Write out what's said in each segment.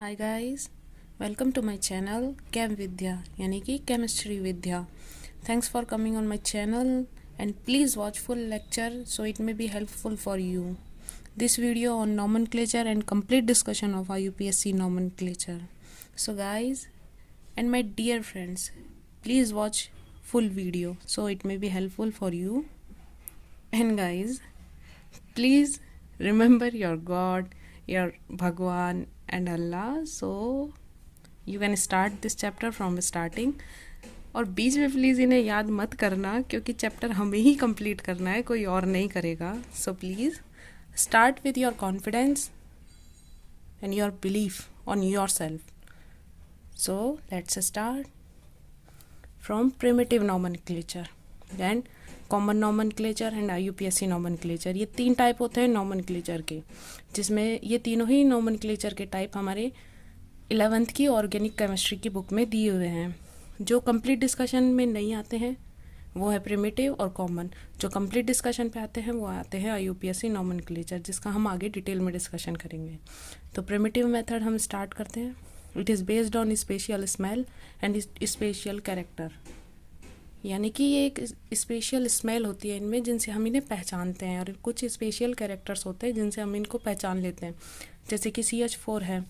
Hi guys, welcome to my channel chem Vidya यानी कि chemistry Vidya. Thanks for coming on my channel and please watch full lecture so it may be helpful for you. This video on nomenclature and complete discussion of IUPSC nomenclature. So guys and my dear friends, please watch full video so it may be helpful for you. And guys, please remember your God, your Bhagwan and Allah. So you can start this chapter from starting. और बीच में please इन्हें याद मत करना क्योंकि chapter हमें ही complete करना है, कोई और नहीं करेगा। So please start with your confidence and your belief on your self. So let's start from primitive nomenclature and common nomenclature and IUPSC nomenclature. ये तीन टाइप होते हैं नॉमेनक्लेचर के, जिसमें ये तीनों ही नॉमेनक्लेचर के टाइप हमारे 11th की ऑर्गेनिक केमिस्ट्री की बुक में दिए हुए हैं। जो कंप्लीट डिस्कशन में नहीं आते हैं वो है प्रिमिटिव और कॉमन। जो कंप्लीट डिस्कशन पे आते हैं वो आते हैं IUPSC नॉमेनक्लेचर, जिसका हम आगे डिटेल में डिस्कशन करेंगे। तो प्रिमिटिव मेथड हम स्टार्ट करते हैं। It is based on special smell and special character, यानी कि ये एक स्पेशल स्मेल होती है इनमें जिनसे हम इन्हें पहचानते हैं, और कुछ स्पेशल कैरेक्टर्स होते हैं जिनसे हम इनको पहचान लेते हैं। जैसे कि CH4 है।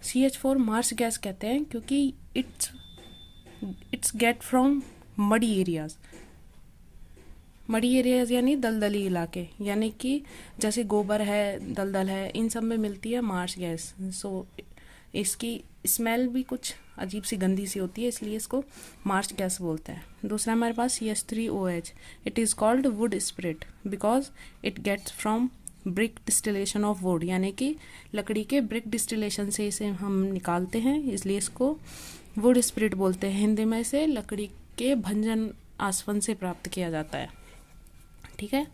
CH4 मार्स गैस कहते हैं क्योंकि it's get from muddy areas. Muddy areas यानी दलदली इलाके, यानी कि जैसे गोबर है, दलदल है, इन सब में मिलती है मार्स गैस। सो इसकी स्मेल भी कुछ अजीब सी गंदी सी होती है, इसलिए इसको मार्च गैस बोलते हैं। दूसरा हमारे पास CH3OH। It is called wood spirit because it gets from brick distillation of wood, यानी कि लकड़ी के ब्रिक डिस्टिलेशन से इसे हम निकालते हैं, इसलिए इसको वुड स्पिरिट बोलते हैं। हिंदी में इसे लकड़ी के भंजन आसवन से प्राप्त किया जाता है। ठीक है,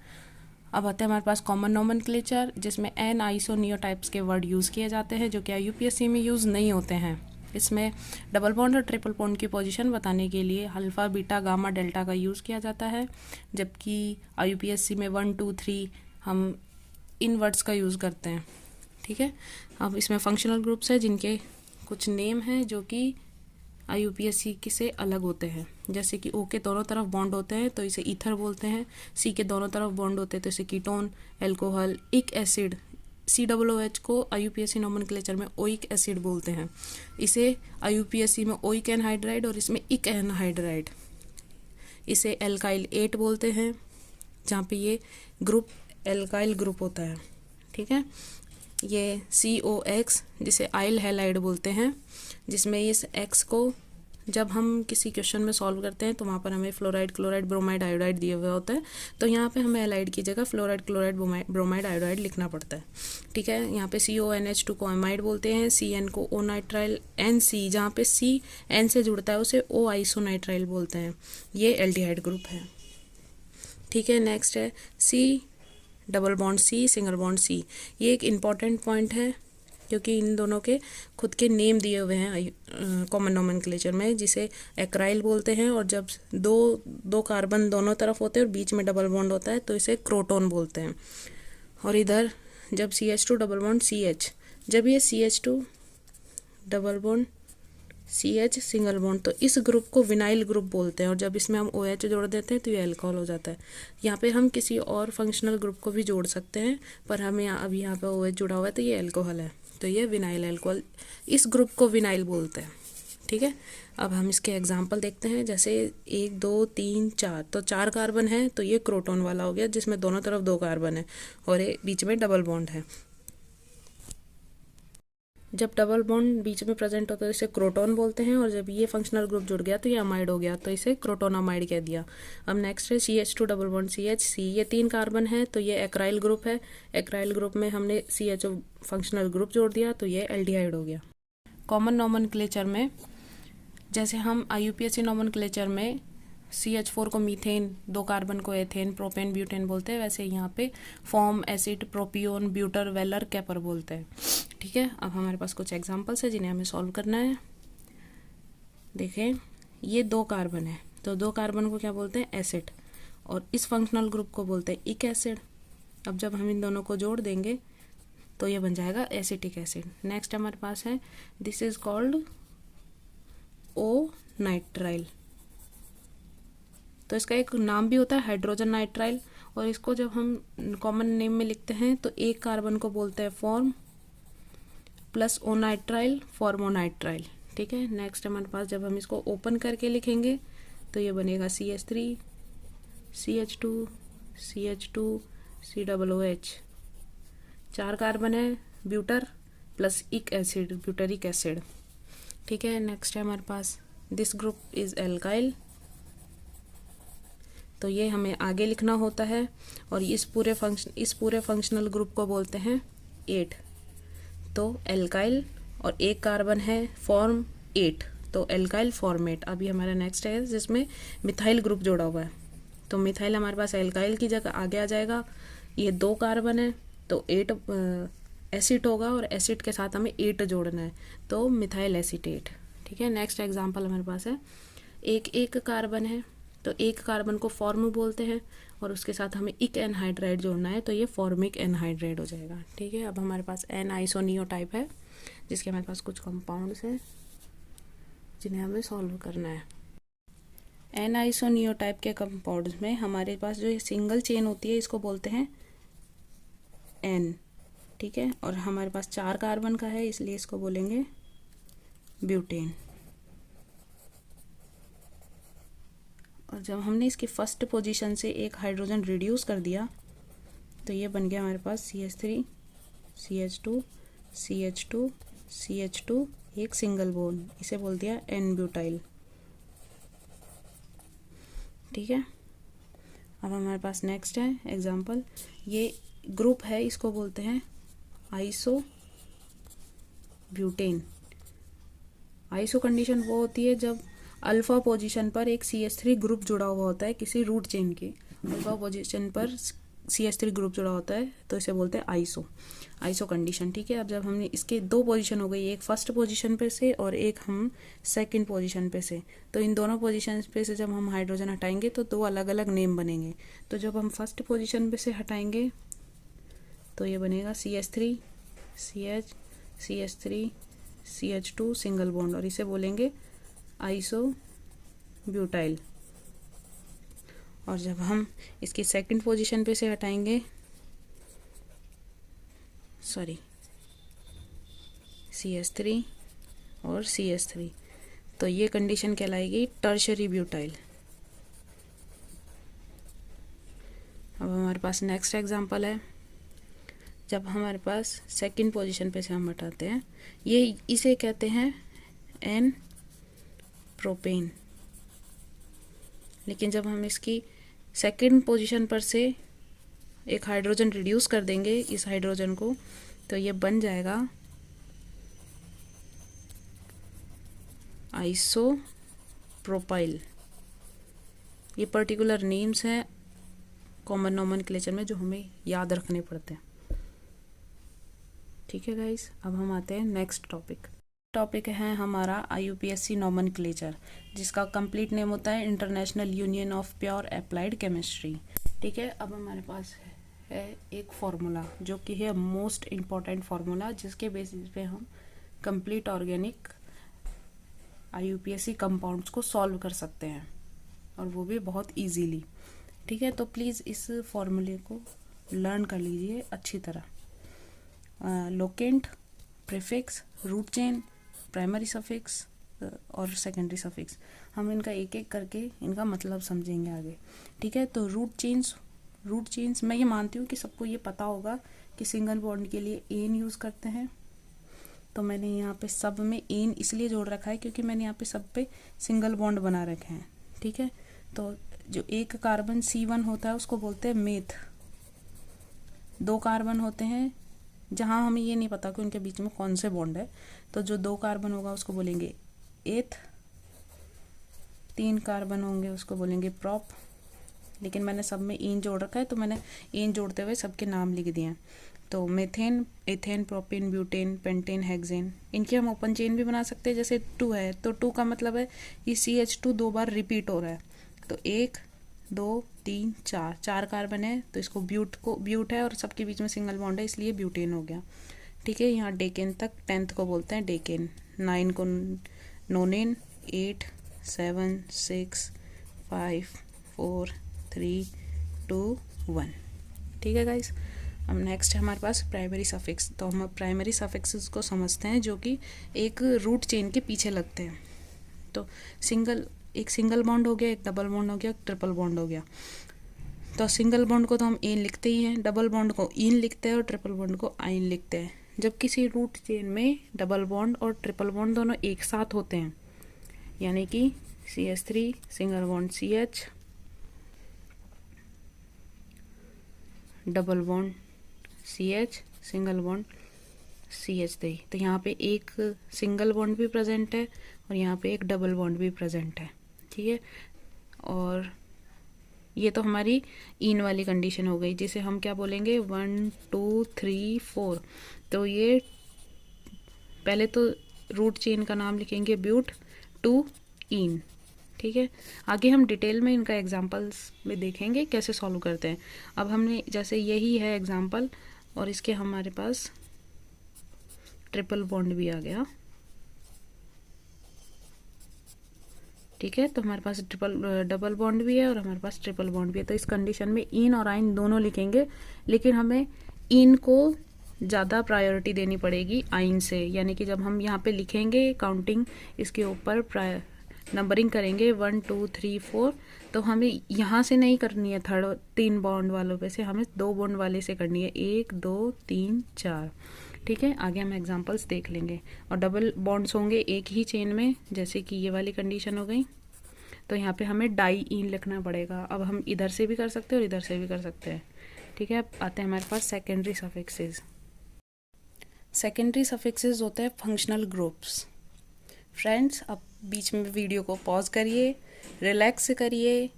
अब आते हैं हमारे पास कॉमन नॉमेनक्लेचर, जिसमें एन आइसोनियोटाइप्स के वर्ड यूज़ किए जाते हैं जो कि IUPSC में यूज़ नहीं होते हैं। इसमें डबल बॉन्ड और ट्रिपल बॉन्ड की पोजीशन बताने के लिए अल्फ़ा, बीटा, गामा, डेल्टा का यूज़ किया जाता है, जबकि IUPSC में 1, 2, 3 हम इन वर्ड्स का यूज़ करते हैं। ठीक है, अब इसमें फंक्शनल ग्रुप्स है जिनके कुछ नेम हैं जो कि IUPSC से अलग होते हैं। जैसे कि O के दोनों तरफ बॉन्ड होते हैं तो इसे ईथर बोलते हैं। C के दोनों तरफ बॉन्ड होते हैं तो इसे कीटोन, एल्कोहल, इक एसिड। COOH को IUPSC नॉमेनक्लेचर में ओइक एसिड बोलते हैं। इसे IUPSC में ओइक एनहाइड्राइड और इसमें इक एनहाइड्राइड। इसे एल्काइल 8 बोलते हैं, जहाँ पे ये ग्रुप एल्काइल ग्रुप होता है। ठीक है, ये COX जिसे आइल हैलाइड बोलते हैं, जिसमें इस X को जब हम किसी क्वेश्चन में सॉल्व करते हैं तो वहाँ पर हमें फ्लोराइड, क्लोराइड, ब्रोमाइड, आयोडाइड दिए हुए होता है, तो यहाँ पे हमें एलाइड की जगह फ्लोराइड, क्लोराइड, ब्रोमाइड, आयोडाइड लिखना पड़ता है। ठीक है, यहाँ पे CONH2 को एमाइड बोलते हैं, CN को ओ नाइट्राइल, NC जहाँ पे C N से जुड़ता है उसे ओ आइसोनाइट्राइल बोलते हैं। ये एल्डिहाइड ग्रुप है। ठीक है, नेक्स्ट है C double bond C, single bond C। ये एक इम्पॉर्टेंट पॉइंट है क्योंकि इन दोनों के खुद के नेम दिए हुए हैं कॉमन नॉमेनक्लेचर में, जिसे एक्राइल बोलते हैं, और जब दो कार्बन दोनों तरफ होते हैं और बीच में डबल बॉन्ड होता है तो इसे क्रोटोन बोलते हैं। और इधर जब CH2 डबल बॉन्ड CH, जब ये CH2 double bond CH single bond, तो इस ग्रुप को विनाइल ग्रुप बोलते हैं, और जब इसमें हम OH जोड़ देते हैं तो ये अल्कोहल हो जाता है। यहाँ पे हम किसी और फंक्शनल ग्रुप को भी जोड़ सकते हैं, पर हमें अभी यहाँ पे OH जुड़ा हुआ है तो ये अल्कोहल है, तो ये विनाइल अल्कोहल, इस ग्रुप को विनाइल बोलते हैं। ठीक है, अब हम इसके एग्जाम्पल देखते हैं। जैसे 1, 2, 3, 4, तो 4 कार्बन है तो ये क्रोटोन वाला हो गया, जिसमें दोनों तरफ 2 कार्बन है और ये बीच में डबल बॉन्ड है। जब डबल बॉन्ड बीच में प्रेजेंट होता है तो इसे क्रोटोन बोलते हैं, और जब ये फंक्शनल ग्रुप जुड़ गया तो ये अमाइड हो गया, तो इसे क्रोटोनामाइड कह दिया। अब नेक्स्ट है CH2 डबल बॉन्ड CH, ये 3 कार्बन है तो ये एक्राइल ग्रुप है। एक्राइल ग्रुप में हमने CHO फंक्शनल ग्रुप जोड़ दिया तो ये एल्डिहाइड हो गया। कॉमन नॉमेनक्लेचर में जैसे हम IUPSC नॉमेनक्लेचर में CH4 को मीथेन, 2 कार्बन को एथेन, प्रोपेन, ब्यूटेन बोलते हैं, वैसे यहाँ पे फॉर्म, एसिड, प्रोपियोन, ब्यूटर, वेलर, कैपर बोलते हैं। ठीक है, अब हमारे पास कुछ एग्जांपल्स है जिन्हें हमें सॉल्व करना है। देखें, ये 2 कार्बन है तो 2 कार्बन को क्या बोलते हैं, एसिड, और इस फंक्शनल ग्रुप को बोलते हैं इक एसिड। अब जब हम इन दोनों को जोड़ देंगे तो ये बन जाएगा एसिटिक एसिड। नेक्स्ट हमारे पास है, this is called O nitrile. तो इसका एक नाम भी होता है हाइड्रोजन नाइट्राइल, और इसको जब हम कॉमन नेम में लिखते हैं तो एक कार्बन को बोलते हैं फॉर्म प्लस ओ नाइट्राइल, फॉर्मोनाइट्राइल। ठीक है। नेक्स्ट हमारे पास जब हम इसको ओपन करके लिखेंगे तो ये बनेगा CH3 CH2 CH2 COOH। 4 carbon है, ब्यूटर प्लस इक एसिड, ब्यूटरिक एसिड। ठीक है। नेक्स्ट है हमारे पास, दिस ग्रुप इज एल्काइल। तो ये हमें आगे लिखना होता है, और इस पूरे फंक्शनल ग्रुप को बोलते हैं 8। तो एल्काइल और एक कार्बन है, फॉर्म 8, तो एल्काइल फॉर्मेट। अभी हमारा नेक्स्ट है जिसमें मिथाइल ग्रुप जोड़ा हुआ है, तो मिथाइल हमारे पास एल्काइल की जगह आगे आ जाएगा। ये 2 कार्बन है तो 8 एसिड होगा, और एसिड के साथ हमें 8 जोड़ना है, तो मिथाइल एसीटेट। ठीक है। नेक्स्ट एग्जांपल हमारे पास है, एक कार्बन है तो एक कार्बन को फॉर्म बोलते हैं, और उसके साथ हमें इक एनहाइड्राइड जोड़ना है, तो ये फॉर्मिक एनहाइड्राइड हो जाएगा। ठीक है। अब हमारे पास एन आइसोनियोटाइप है, जिसके हमारे पास कुछ कंपाउंड्स हैं जिन्हें हमें सॉल्व करना है। एन आइसोनियोटाइप के कंपाउंड्स में हमारे पास जो ये सिंगल चेन होती है इसको बोलते हैं एन। ठीक है। और हमारे पास 4 कार्बन का है, इसलिए इसको बोलेंगे ब्यूटेन। और जब हमने इसकी फर्स्ट पोजीशन से एक हाइड्रोजन रिड्यूस कर दिया तो ये बन गया हमारे पास CH3 CH2 CH2 CH2, एक सिंगल बोन, इसे बोल दिया एन ब्यूटाइल। ठीक है। अब हमारे पास नेक्स्ट है एग्जांपल, ये ग्रुप है, इसको बोलते हैं आइसो ब्यूटेन। आइसो कंडीशन वो होती है जब अल्फा पोजीशन पर एक CH3 ग्रुप जुड़ा हुआ होता है, किसी रूट चेन के अल्फा पोजीशन पर CH3 ग्रुप जुड़ा होता है, तो इसे बोलते हैं आइसो कंडीशन। ठीक है। अब जब हमने इसके 2 पोजीशन हो गई, एक फर्स्ट पोजीशन पे से और एक हम सेकंड पोजीशन पे से, तो इन दोनों पोजीशन पे से जब हम हाइड्रोजन हटाएंगे तो 2 अलग अलग नेम बनेंगे। तो जब हम फर्स्ट पोजीशन पे से हटाएंगे तो ये बनेगा CH3 CH CH3 CH2 single bond, और इसे बोलेंगे आइसो ब्यूटाइल। और जब हम इसकी सेकंड पोजीशन पे से हटाएंगे, CH3 और CH3, तो ये कंडीशन कहलाएगी टर्शरी ब्यूटाइल। अब हमारे पास नेक्स्ट एग्जांपल है, जब हमारे पास सेकंड पोजीशन पे से हम हटाते हैं, ये इसे कहते हैं एन प्रोपेन। लेकिन जब हम इसकी सेकंड पोजीशन पर से एक हाइड्रोजन रिड्यूस कर देंगे इस हाइड्रोजन को, तो ये बन जाएगा आइसो प्रोपाइल। ये पर्टिकुलर नेम्स हैं कॉमन नोमेनक्लेचर में जो हमें याद रखने पड़ते हैं। ठीक है गाइस। अब हम आते हैं नेक्स्ट टॉपिक है हमारा IUPAC नोमेनक्लेचर, जिसका कंप्लीट नेम होता है international union of pure applied chemistry. ठीक है। अब हमारे पास है एक फार्मूला जो कि है मोस्ट इम्पॉर्टेंट फार्मूला, जिसके बेसिस पे हम कंप्लीट ऑर्गेनिक IUPAC कंपाउंड्स को सॉल्व कर सकते हैं, और वो भी बहुत इजीली। ठीक है। तो प्लीज़ इस फॉर्मूले को लर्न कर लीजिए अच्छी तरह। Locant, prefix, root chain, primary suffix और सेकेंडरी सफिक्स, हम इनका एक एक करके इनका मतलब समझेंगे आगे। ठीक है। तो रूट चेन्स मैं ये मानती हूँ कि सबको ये पता होगा कि सिंगल बॉन्ड के लिए एन यूज़ करते हैं, तो मैंने यहाँ पे सब में एन इसलिए जोड़ रखा है क्योंकि मैंने यहाँ पे सब पे सिंगल बॉन्ड बना रखे हैं। ठीक है। तो जो एक कार्बन C1 होता है उसको बोलते हैं मेथ। 2 कार्बन होते हैं जहाँ हमें ये नहीं पता कि उनके बीच में कौन से बॉन्ड है, तो जो 2 कार्बन होगा उसको बोलेंगे एथ। 3 कार्बन होंगे उसको बोलेंगे प्रॉप। लेकिन मैंने सब में एन जोड़ रखा है, तो मैंने एन जोड़ते हुए सबके नाम लिख दिए हैं। तो methane, ethane, propane, butane, pentane, hexane, इनकी हम ओपन चेन भी बना सकते हैं। जैसे 2 है तो 2 का मतलब है ये CH2 2 बार रिपीट हो रहा है, तो 1 2 3 4 कार्बन है, तो इसको ब्यूट है और सबके बीच में सिंगल बॉन्ड है, इसलिए ब्यूटेन हो गया। ठीक है, यहाँ डेकेन तक 10th को बोलते हैं डेकेन, 9 को नोनेन, 8 7 6 5 4 3 2 1। ठीक है गाइस, अब नेक्स्ट है हमारे पास प्राइमरी सफिक्स। तो हम प्राइमरी सफिक्सेस को समझते हैं जो कि एक रूट चेन के पीछे लगते हैं। तो एक सिंगल बॉन्ड हो गया, एक डबल बॉन्ड हो गया, एक ट्रिपल बॉन्ड हो गया। तो सिंगल बॉन्ड को तो हम एन लिखते ही हैं, डबल बॉन्ड को इन लिखते हैं और ट्रिपल बॉन्ड को आइन लिखते हैं। जब किसी रूट चेन में डबल बॉन्ड और ट्रिपल बॉन्ड दोनों एक साथ होते हैं, यानी कि CH3 single bond CH, double bond CH, single bond CH3, तो यहाँ पे एक सिंगल बॉन्ड भी प्रेजेंट है और यहाँ पे एक डबल बॉन्ड भी प्रेजेंट है। ठीक है, और ये तो हमारी इन वाली कंडीशन हो गई, जिसे हम क्या बोलेंगे 1 2 3 4। तो ये पहले तो रूट चेन का नाम लिखेंगे ब्यूट टू इन। ठीक है, आगे हम डिटेल में इनका एग्जांपल्स में देखेंगे कैसे सॉल्व करते हैं। अब हमने जैसे यही है एग्जांपल और इसके हमारे पास ट्रिपल बॉन्ड भी आ गया। ठीक है, तो हमारे पास डबल बॉन्ड भी है और हमारे पास ट्रिपल बॉन्ड भी है। तो इस कंडीशन में इन और आइन दोनों लिखेंगे, लेकिन हमें इन को ज़्यादा प्रायोरिटी देनी पड़ेगी आइन से। यानी कि जब हम यहाँ पे लिखेंगे काउंटिंग, इसके ऊपर नंबरिंग करेंगे 1 2 3 4, तो हमें यहाँ से नहीं करनी है थर्ड 3 बॉन्ड वालों पे से, हमें 2 बॉन्ड वाले से करनी है, 1 2 3 4। ठीक है, आगे हम एग्जांपल्स देख लेंगे। और डबल बॉन्ड्स होंगे एक ही चेन में, जैसे कि ये वाली कंडीशन हो गई, तो यहाँ पे हमें डाई इन लिखना पड़ेगा। अब हम इधर से भी कर सकते हैं और इधर से भी कर सकते हैं। ठीक है, अब आते हैं हमारे पास सेकेंडरी सफिक्सेस। सेकेंडरी सफिक्सेस होते हैं फंक्शनल ग्रुप्स। फ्रेंड्स, अब बीच में वीडियो को पॉज करिए, रिलैक्स करिए,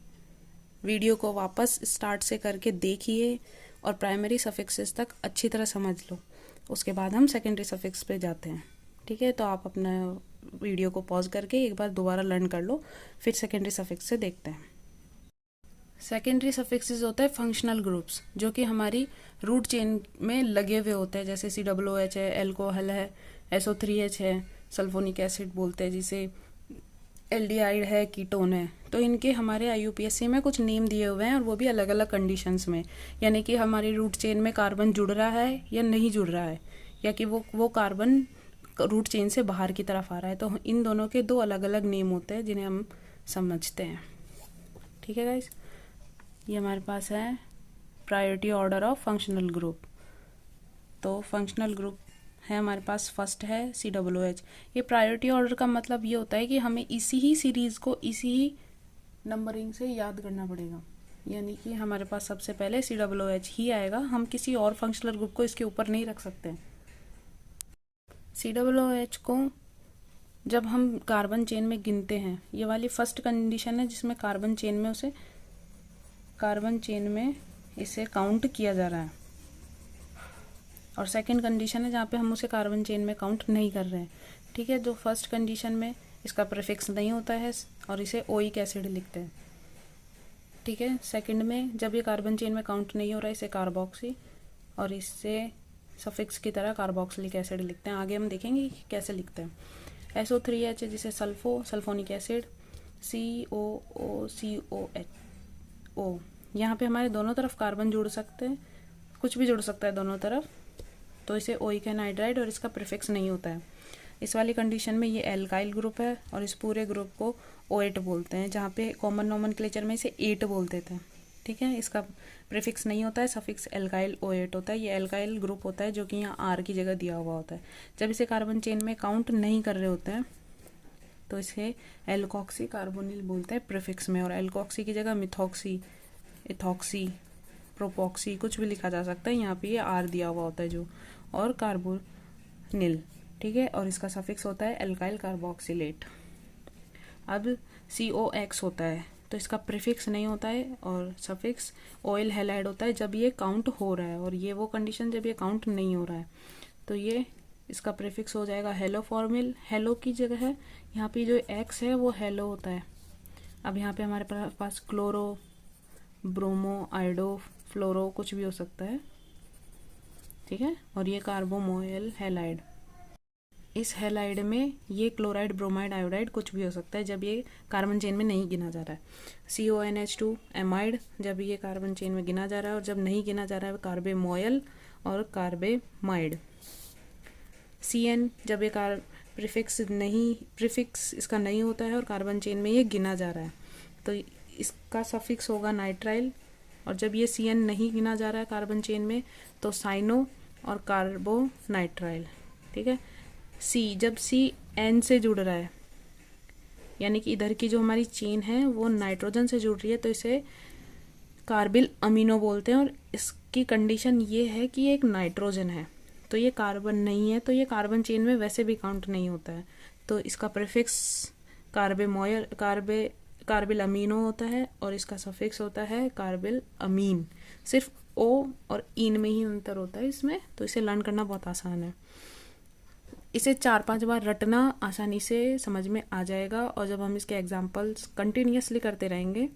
वीडियो को वापस स्टार्ट से करके देखिए और प्राइमरी सफिक्सेस तक अच्छी तरह समझ लो। उसके बाद हम सेकेंडरी सफिक्स पे जाते हैं। ठीक है, तो आप अपना वीडियो को पॉज करके एक बार दोबारा लर्न कर लो, फिर सेकेंडरी सफिक्स से देखते हैं। सेकेंडरी सफिक्सेस होते हैं फंक्शनल ग्रुप्स, जो कि हमारी रूट चेन में लगे हुए होते हैं। जैसे COOH है, एल्कोहल है, SO3H है, सल्फोनिक एसिड बोलते हैं जिसे, एल्डिहाइड है, कीटोन है। तो इनके हमारे IUPAC में कुछ नेम दिए हुए हैं और वो भी अलग अलग कंडीशंस में, यानी कि हमारी रूट चेन में कार्बन जुड़ रहा है या नहीं जुड़ रहा है, या कि वो कार्बन रूट चेन से बाहर की तरफ आ रहा है। तो इन दोनों के 2 अलग अलग नेम होते हैं जिन्हें हम समझते हैं। ठीक है गाइस, ये हमारे पास है priority order of functional group. तो फंक्शनल ग्रुप है हमारे पास, फर्स्ट है COOH। ये प्रायोरिटी ऑर्डर का मतलब ये होता है कि हमें इसी ही सीरीज को इसी ही नंबरिंग से याद करना पड़ेगा। यानी कि हमारे पास सबसे पहले COOH ही आएगा, हम किसी और फंक्शनल ग्रुप को इसके ऊपर नहीं रख सकते। COOH को जब हम कार्बन चेन में गिनते हैं, ये वाली फर्स्ट कंडीशन है जिसमें कार्बन चेन में इसे काउंट किया जा रहा है, और सेकंड कंडीशन है जहाँ पे हम उसे कार्बन चेन में काउंट नहीं कर रहे हैं। ठीक है, जो फर्स्ट कंडीशन में इसका प्रीफिक्स नहीं होता है और इसे ओइक एसिड लिखते हैं। ठीक है, सेकंड में जब ये कार्बन चेन में काउंट नहीं हो रहा है, इसे कार्बोक्सी, और इससे सफिक्स की तरह कार्बोक्सिलिक एसिड लिखते हैं। आगे हम देखेंगे कि कैसे लिखते हैं। SO3H जिसे सल्फोनिक एसिड, COOCOHO। यहाँ पे हमारे दोनों तरफ कार्बन जुड़ सकते हैं, कुछ भी जुड़ सकता है दोनों तरफ, तो इसे ओइक एनहाइड्राइड और इसका प्रीफिक्स नहीं होता है। इस वाली कंडीशन में ये एल्काइल ग्रुप है और इस पूरे ग्रुप को OH बोलते हैं, जहाँ पे कॉमन नोमेनक्लेचर में इसे 8 बोलते थे। ठीक है, इसका प्रीफिक्स नहीं होता है, सफिक्स एल्काइल OH होता है। ये एल्काइल ग्रुप होता है जो कि यहाँ R की जगह दिया हुआ होता है। जब इसे कार्बन चेन में काउंट नहीं कर रहे होते हैं तो इसे एल्कोक्सी कार्बोनिल बोलते हैं प्रीफिक्स में, और एल्कोक्सी की जगह मिथॉक्सी, इथॉक्सी, प्रोपॉक्सी कुछ भी लिखा जा सकता है। यहाँ पे ये R दिया हुआ होता है जो, और कार्बोनिल। ठीक है, और इसका सफिक्स होता है एल्काइल कार्बोक्सिलेट। अब COX होता है, तो इसका प्रीफिक्स नहीं होता है और सफिक्स ऑयल हैलाइड होता है जब ये काउंट हो रहा है, और ये वो कंडीशन जब ये काउंट नहीं हो रहा है, तो ये इसका प्रीफिक्स हो जाएगा हेलो फॉर्मिल। हेलो की जगह है यहाँ पे जो X है वो हेलो होता है। अब यहाँ पे हमारे पास क्लोरो, ब्रोमो, आइडो, फ्लोरो कुछ भी हो सकता है। ठीक है। और ये कार्बोमोइल हैलाइड, इस हैलाइड में ये क्लोराइड, ब्रोमाइड, आयोडाइड कुछ भी हो सकता है जब ये कार्बन चेन में नहीं गिना जा रहा है। CONH2 एमाइड, जब ये कार्बन चेन में गिना जा रहा है, और जब नहीं गिना जा रहा है कार्बेमोयल और कार्बेमाइड। CN, जब ये प्रीफिक्स इसका नहीं होता है और कार्बन चेन में ये गिना जा रहा है, तो इसका सफिक्स होगा नाइट्राइल। और जब ये CN नहीं गिना जा रहा है कार्बन चेन में, तो साइनो और कार्बोनाइट्राइल। ठीक है। C, जब CN से जुड़ रहा है, यानी कि इधर की जो हमारी चेन है वो नाइट्रोजन से जुड़ रही है, तो इसे कार्बिल अमीनो बोलते हैं। और इसकी कंडीशन ये है कि ये एक नाइट्रोजन है, तो ये कार्बन नहीं है, तो ये कार्बन चेन में वैसे भी काउंट नहीं होता है। तो इसका प्रीफिक्स कार्बिल अमीनो होता है और इसका सफिक्स होता है कार्बिल अमीन। सिर्फ O और इन में ही अंतर होता है इसमें, तो इसे लर्न करना बहुत आसान है। इसे 4-5 बार रटना, आसानी से समझ में आ जाएगा। और जब हम इसके एग्जाम्पल्स कंटिन्यूसली करते रहेंगे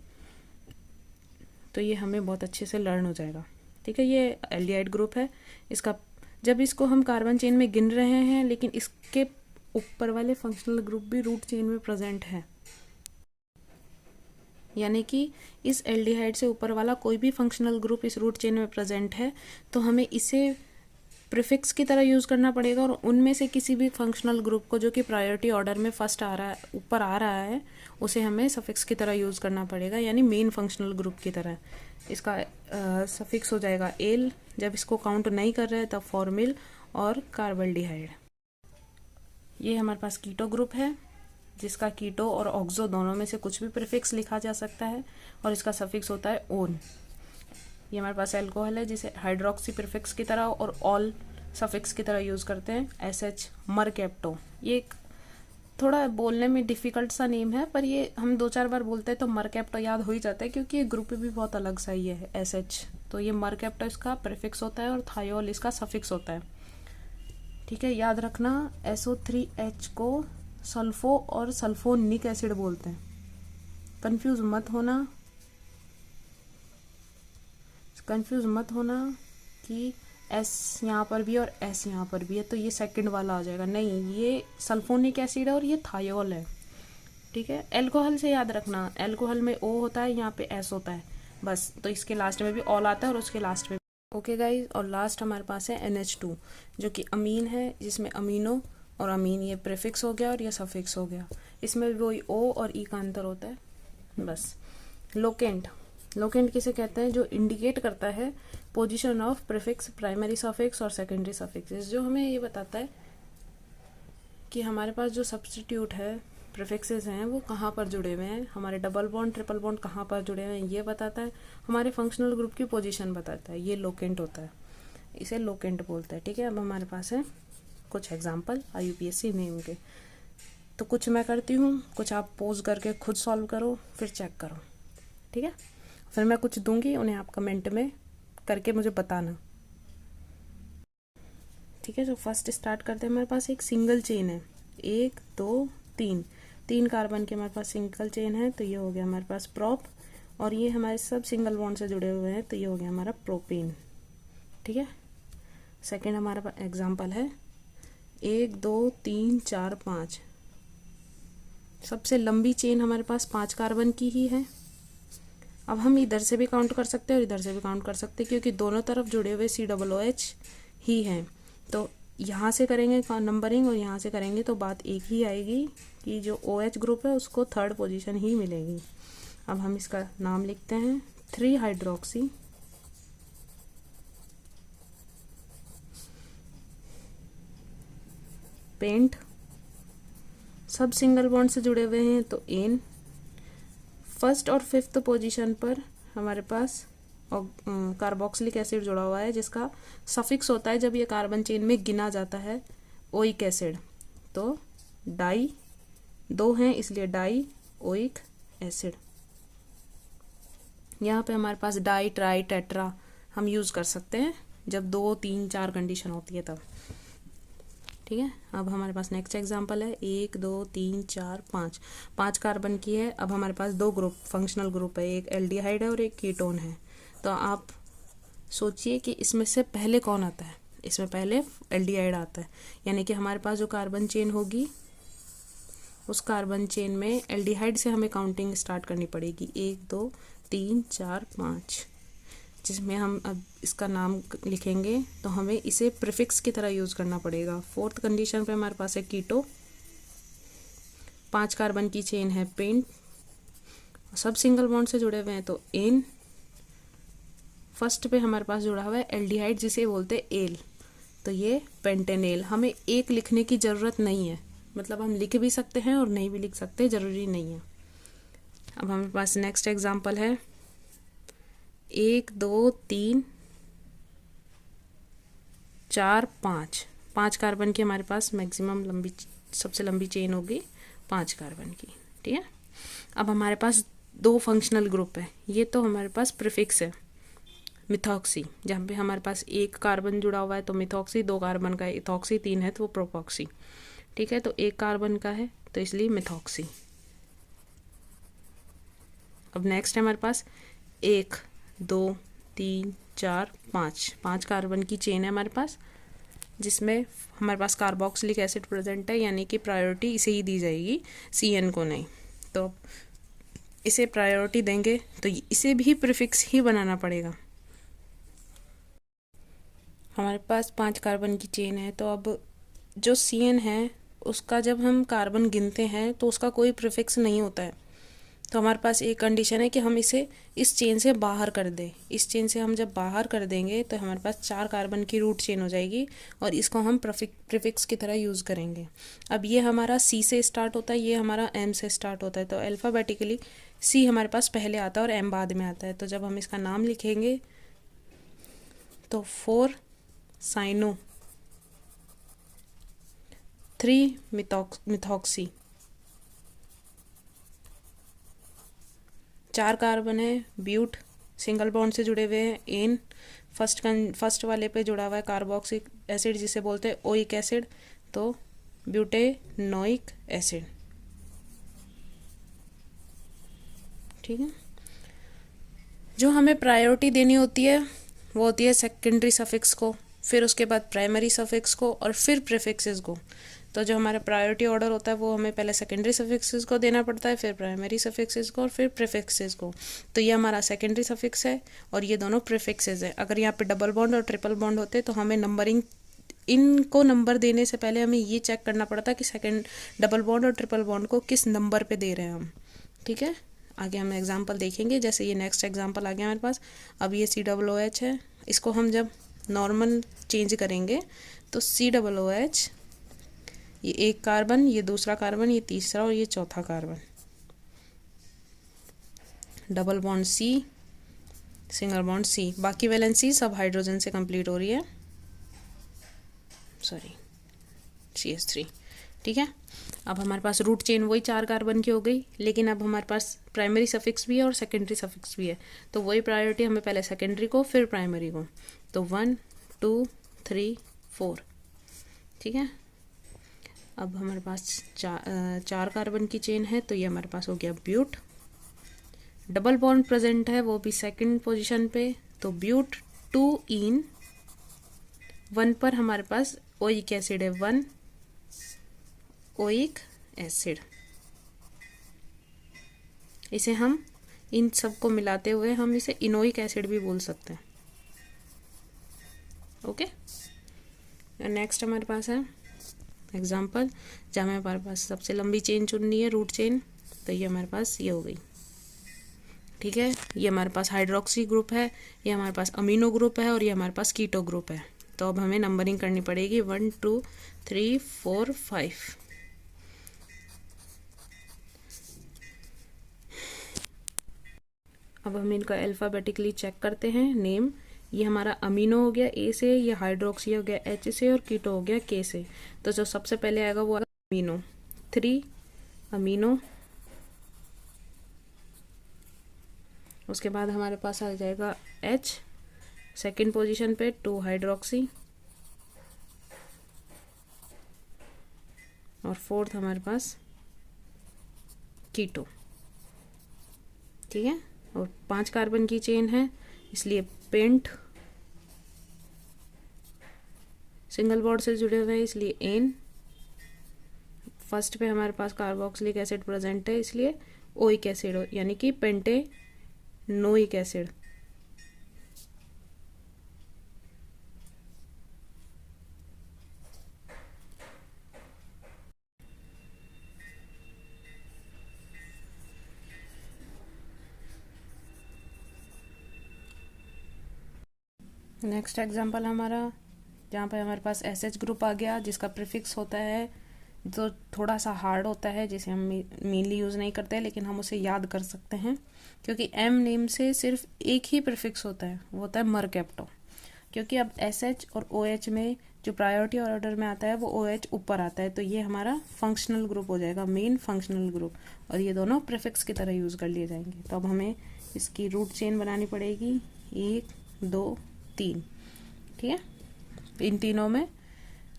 तो ये हमें बहुत अच्छे से लर्न हो जाएगा। ठीक है। ये एल्डिहाइड ग्रुप है। इसका जब इसको हम कार्बन चेन में गिन रहे हैं, लेकिन इसके ऊपर वाले फंक्शनल ग्रुप भी रूट चेन में प्रेजेंट है, यानी कि इस एल्डिहाइड से ऊपर वाला कोई भी फंक्शनल ग्रुप इस रूट चेन में प्रेजेंट है, तो हमें इसे प्रीफिक्स की तरह यूज़ करना पड़ेगा। और उनमें से किसी भी फंक्शनल ग्रुप को जो कि प्रायोरिटी ऑर्डर में फर्स्ट आ रहा है, ऊपर आ रहा है, उसे हमें सफिक्स की तरह यूज़ करना पड़ेगा, यानी मेन फंक्शनल ग्रुप की तरह। इसका सफिक्स हो जाएगा एल, जब इसको काउंट नहीं कर रहे हैं तब फॉर्मिल और कार्बल्डिहाइड। ये हमारे पास कीटो ग्रुप है, जिसका कीटो और ऑक्सो दोनों में से कुछ भी प्रीफिक्स लिखा जा सकता है, और इसका सफिक्स होता है ओन। ये हमारे पास एल्कोहल है, जिसे हाइड्रोक्सी प्रीफिक्स की तरह और ऑल सफिक्स की तरह यूज़ करते हैं, SH। मरकेप्टो, ये एक थोड़ा बोलने में डिफ़िकल्ट सा नेम है, पर ये हम 2-4 बार बोलते हैं तो मरकेप्टो याद हो ही जाता है, क्योंकि ये ग्रुप भी बहुत अलग सा ही है, SH। तो ये मरकेप्टो इसका प्रीफिक्स होता है और थायोल इसका सफिक्स होता है। ठीक है। याद रखना, SO3H को सल्फो और सल्फोनिक एसिड बोलते हैं, कंफ्यूज मत होना कि S यहाँ पर भी और S यहाँ पर भी है तो ये सेकंड वाला आ जाएगा, नहीं, ये सल्फोनिक एसिड है और ये थायोल है। ठीक है। एल्कोहल से याद रखना, एल्कोहल में O होता है, यहाँ पे S होता है, बस। तो इसके लास्ट में भी ऑल आता है और उसके लास्ट में। ओके गाइज, और लास्ट हमारे पास है NH2, जो कि अमीन है, जिसमें अमीनो और अमीन ये प्रीफिक्स हो गया और ये सफिक्स हो गया। इसमें वही O और E का अंतर होता है, बस। लोकेंट किसे कहते हैं? जो इंडिकेट करता है position of prefix, primary suffix और सेकेंडरी सफिक्स, जो हमें ये बताता है कि हमारे पास जो सब्स्टिट्यूट है, प्रीफिक्सेस हैं, वो कहाँ पर जुड़े हुए हैं, हमारे डबल बॉन्ड ट्रिपल बॉन्ड कहाँ पर जुड़े हुए हैं, ये बताता है। हमारे फंक्शनल ग्रुप की पोजीशन बताता है, ये लोकेंट होता है, इसे लोकेंट बोलते हैं। ठीक है। अब हमारे पास है कुछ एग्जाम्पल IUPAC नेम के, तो कुछ मैं करती हूँ, कुछ आप पोज करके खुद सॉल्व करो, फिर चेक करो। ठीक है। फिर मैं कुछ दूंगी, उन्हें आप कमेंट में करके मुझे बताना। ठीक है। तो फर्स्ट स्टार्ट करते हैं। हमारे पास एक सिंगल चेन है, 1 2 3 कार्बन के हमारे पास सिंगल चेन है, तो ये हो गया हमारे पास प्रोप। और ये हमारे सब सिंगल बॉन्ड से जुड़े हुए हैं, तो ये हो गया हमारा प्रोपेन। ठीक है। सेकेंड हमारा एग्जाम्पल है 1 2 3 4 5। सबसे लंबी चेन हमारे पास 5 कार्बन की ही है। अब हम इधर से भी काउंट कर सकते हैं और इधर से भी काउंट कर सकते हैं, क्योंकि दोनों तरफ जुड़े हुए COOH ही हैं। तो यहाँ से करेंगे नंबरिंग और यहाँ से करेंगे तो बात एक ही आएगी कि जो OH ग्रुप है उसको 3rd पोजीशन ही मिलेगी। अब हम इसका नाम लिखते हैं 3 हाइड्रोक्सी पेंट। सब सिंगल बॉन्ड से जुड़े हुए हैं, तो एन। फर्स्ट और 5th पोजीशन पर हमारे पास कार्बोक्सिलिक एसिड जुड़ा हुआ है, जिसका सफिक्स होता है जब ये कार्बन चेन में गिना जाता है ओइक एसिड, तो डाई। 2 हैं इसलिए डाई ओइक एसिड। यहाँ पे हमारे पास डाई, ट्राई, टेट्रा हम यूज़ कर सकते हैं जब 2 3 4 कंडीशन होती है तब। ठीक है। अब हमारे पास नेक्स्ट एग्जांपल है 1 2 3 4 5 कार्बन की है। अब हमारे पास 2 ग्रुप फंक्शनल ग्रुप है, एक एल्डिहाइड है और एक कीटोन है। तो आप सोचिए कि इसमें से पहले कौन आता है, इसमें पहले एल्डिहाइड आता है, यानी कि हमारे पास जो कार्बन चेन होगी उस कार्बन चेन में एल्डिहाइड से हमें काउंटिंग स्टार्ट करनी पड़ेगी, 1 2 3 4 5, जिसमें हम अब इसका नाम लिखेंगे तो हमें इसे प्रीफिक्स की तरह यूज़ करना पड़ेगा। फोर्थ कंडीशन पे हमारे पास है कीटो, 5 कार्बन की चेन है पेंट, सब सिंगल बॉन्ड से जुड़े हुए हैं तो एन। फर्स्ट पे हमारे पास जुड़ा हुआ है एल्डिहाइड जिसे बोलते हैं एल, तो ये पेंटेनेल। हमें एक लिखने की ज़रूरत नहीं है, मतलब हम लिख भी सकते हैं और नहीं भी लिख सकते, ज़रूरी नहीं है। अब हमारे पास नेक्स्ट एग्जांपल है 1 2 3 4 5, 5 कार्बन की हमारे पास मैक्सिमम लंबी, सबसे लंबी चेन होगी 5 कार्बन की, ठीक है। अब हमारे पास 2 फंक्शनल ग्रुप है, ये तो हमारे पास प्रीफिक्स है मिथॉक्सी, जहाँ पे हमारे पास 1 कार्बन जुड़ा हुआ है तो मिथॉक्सी, 2 कार्बन का है इथॉक्सी, 3 है तो वो प्रोपॉक्सी, ठीक है। तो 1 कार्बन का है तो इसलिए मिथॉक्सी। अब नेक्स्ट है हमारे पास 1 2 3 4 5, 5 कार्बन की चेन है हमारे पास, जिसमें हमारे पास कार्बोक्सिलिक एसिड प्रेजेंट है, यानी कि प्रायोरिटी इसे ही दी जाएगी, CN को नहीं। तो इसे प्रायोरिटी देंगे तो इसे भी प्रीफिक्स ही बनाना पड़ेगा। हमारे पास 5 कार्बन की चेन है, तो अब जो CN है उसका जब हम कार्बन गिनते हैं तो उसका कोई प्रीफिक्स नहीं होता है, तो हमारे पास एक कंडीशन है कि हम इसे इस चेन से बाहर कर दें। इस चेन से हम जब बाहर कर देंगे तो हमारे पास 4 कार्बन की रूट चेन हो जाएगी और इसको हम प्रीफिक्स की तरह यूज़ करेंगे। अब ये हमारा C से स्टार्ट होता है, ये हमारा M से स्टार्ट होता है, तो अल्फ़ाबेटिकली C हमारे पास पहले आता है और M बाद में आता है। तो जब हम इसका नाम लिखेंगे तो 4 साइनो, 3 मिथॉक्सी, 4 कार्बन है ब्यूट, सिंगल बॉन्ड से जुड़े हुए हैं एन, फर्स्ट वाले पे जुड़ा हुआ है कार्बोक्सिलिक एसिड जिसे बोलते हैं ओइक एसिड, तो ब्यूटेनोइक एसिड, ठीक है। जो हमें प्रायोरिटी देनी होती है वो होती है सेकेंडरी सफिक्स को, फिर उसके बाद प्राइमरी सफिक्स को और फिर प्रीफिक्सेस को। तो जो हमारा प्रायोरिटी ऑर्डर होता है वो हमें पहले सेकेंडरी सफिक्सेस को देना पड़ता है, फिर प्राइमरी सफिक्सेस को और फिर प्रीफिक्सेस को। तो ये हमारा सेकेंडरी सफिक्स है और ये दोनों प्रीफिक्सेस है। अगर यहाँ पे डबल बॉन्ड और ट्रिपल बॉन्ड होते तो हमें नंबरिंग, इनको नंबर देने से पहले हमें ये चेक करना पड़ता कि सेकेंड डबल बॉन्ड और ट्रिपल बॉन्ड को किस नंबर पे दे रहे हैं हम, ठीक है। आगे हम एग्जांपल देखेंगे, जैसे ये नेक्स्ट एग्जांपल आ गया हमारे पास। अब ये COOH है, इसको हम जब नॉर्मल चेंज करेंगे तो COOH, ये 1 कार्बन, ये दूसरा कार्बन, ये तीसरा और ये चौथा carbon, double bond C, single bond C, बाकी वैलेंसी सब हाइड्रोजन से कंप्लीट हो रही है, सॉरी CH3, ठीक है। अब हमारे पास रूट चेन वही 4 कार्बन की हो गई, लेकिन अब हमारे पास प्राइमरी सफिक्स भी है और सेकेंडरी सफिक्स भी है, तो वही प्रायोरिटी हमें पहले सेकेंडरी को फिर प्राइमरी को, तो 1 2 3 4, ठीक है। अब हमारे पास 4 कार्बन की चेन है, तो ये हमारे पास हो गया ब्यूट, डबल बॉन्ड प्रेजेंट है वो भी सेकंड पोजीशन पे, तो ब्यूट 2 इन 1 पर हमारे पास ओइक एसिड है, 1 ओइक एसिड। इसे हम इन सबको मिलाते हुए हम इसे इनोइक एसिड भी बोल सकते हैं, ओके। नेक्स्ट हमारे पास है एग्जाम्पल, जहाँ हमारे पास सबसे लंबी चेन चुननी है रूट चेन, तो ये हमारे पास ये हो गई, ठीक है। ये हमारे पास हाइड्रोक्सी ग्रुप है, ये हमारे पास अमीनो ग्रुप है और ये हमारे पास कीटो ग्रुप है। तो अब हमें नंबरिंग करनी पड़ेगी 1 2 3 4 5। अब हम इनका अल्फ़ाबेटिकली चेक करते हैं नेम। ये हमारा अमीनो हो गया A से, ये हाइड्रोक्सी हो गया H से और कीटो हो गया K से। तो जो सबसे पहले आएगा वो आएगा अमीनो, 3 अमीनो, उसके बाद हमारे पास आ जाएगा H, सेकेंड पोजीशन पे 2 हाइड्रोक्सी और फोर्थ हमारे पास कीटो, ठीक है। और 5 कार्बन की चेन है इसलिए पेंट, सिंगल बॉन्ड से जुड़े हुए हैं इसलिए एन। फर्स्ट पे हमारे पास कार्बोक्सिलिक एसिड प्रेजेंट है इसलिए ओइक एसिड यानी कि पेंटेनोइक एसिड। नेक्स्ट एग्जांपल हमारा, जहाँ पे हमारे पास एसएच ग्रुप आ गया जिसका प्रीफिक्स होता है जो थोड़ा सा हार्ड होता है, जिसे हम मेनली यूज़ नहीं करते हैं लेकिन हम उसे याद कर सकते हैं क्योंकि एम नेम से सिर्फ एक ही प्रीफिक्स होता है, वो होता है मरकैप्टो। क्योंकि अब एसएच और ओएच में जो प्रायोरिटी ऑर्डर में आता है वो ओएच ऊपर आता है, तो ये हमारा फंक्शनल ग्रुप हो जाएगा, मेन फंक्शनल ग्रुप, और ये दोनों प्रीफिक्स की तरह यूज़ कर लिए जाएंगे। तो अब हमें इसकी रूट चेन बनानी पड़ेगी 1 2 3। ठीक है, इन तीनों में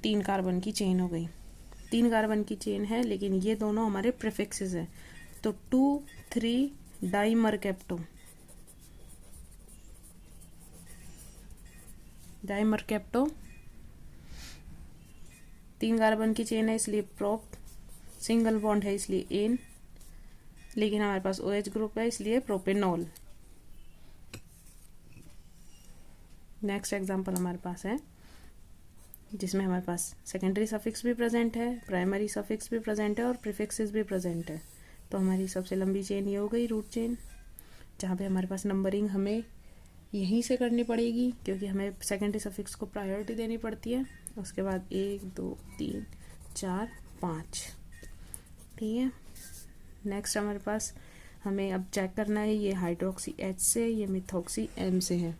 3 कार्बन की चेन हो गई, 3 कार्बन की चेन है लेकिन ये दोनों हमारे प्रीफिक्सेस हैं। तो 2 3 डाइमरकैप्टो, डाइमरकैप्टो 3 कार्बन की चेन है इसलिए प्रोप, सिंगल बॉन्ड है इसलिए एन, लेकिन हमारे पास OH ग्रुप है इसलिए प्रोपेनॉल। नेक्स्ट एग्जांपल हमारे पास है जिसमें हमारे पास सेकेंडरी सफिक्स भी प्रेजेंट है, प्राइमरी सफिक्स भी प्रेजेंट है और प्रीफिक्सेस भी प्रेजेंट है। तो हमारी सबसे लंबी चेन ये हो गई रूट चेन, जहाँ पे हमारे पास नंबरिंग हमें यहीं से करनी पड़ेगी क्योंकि हमें सेकेंडरी सफिक्स को प्रायोरिटी देनी पड़ती है। उसके बाद 1 2 3 4 5। ठीक है, नेक्स्ट हमारे पास हमें अब चेक करना है ये हाइड्रोक्सी H से, ये मिथॉक्सी M से है।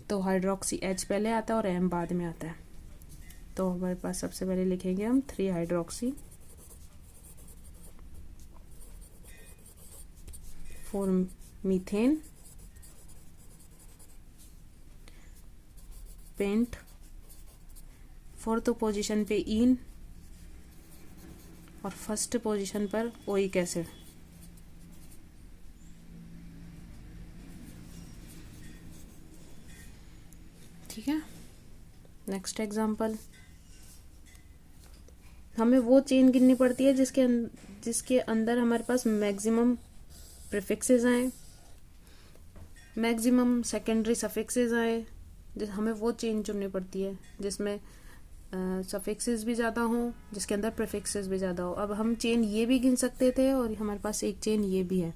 तो हाइड्रोक्सी H पहले आता है और M बाद में आता है। तो हमारे पास सबसे पहले लिखेंगे हम 3 hydroxy 4 methane pent, fourth position पे इन और फर्स्ट पोजीशन पर ओइक एसिड। ठीक है, नेक्स्ट एग्जांपल, हमें वो चेन गिननी पड़ती है जिसके अंदर हमारे पास मैक्सिमम प्रीफिक्सेस आए, मैक्सिमम सेकेंडरी सफिक्सेस आए, हमें वो चेन चुननी पड़ती है जिसमें सफिक्सेस भी ज़्यादा हों, जिसके अंदर प्रीफिक्सेस भी ज़्यादा हो। अब हम चेन ये भी गिन सकते थे और हमारे पास एक चेन ये भी है,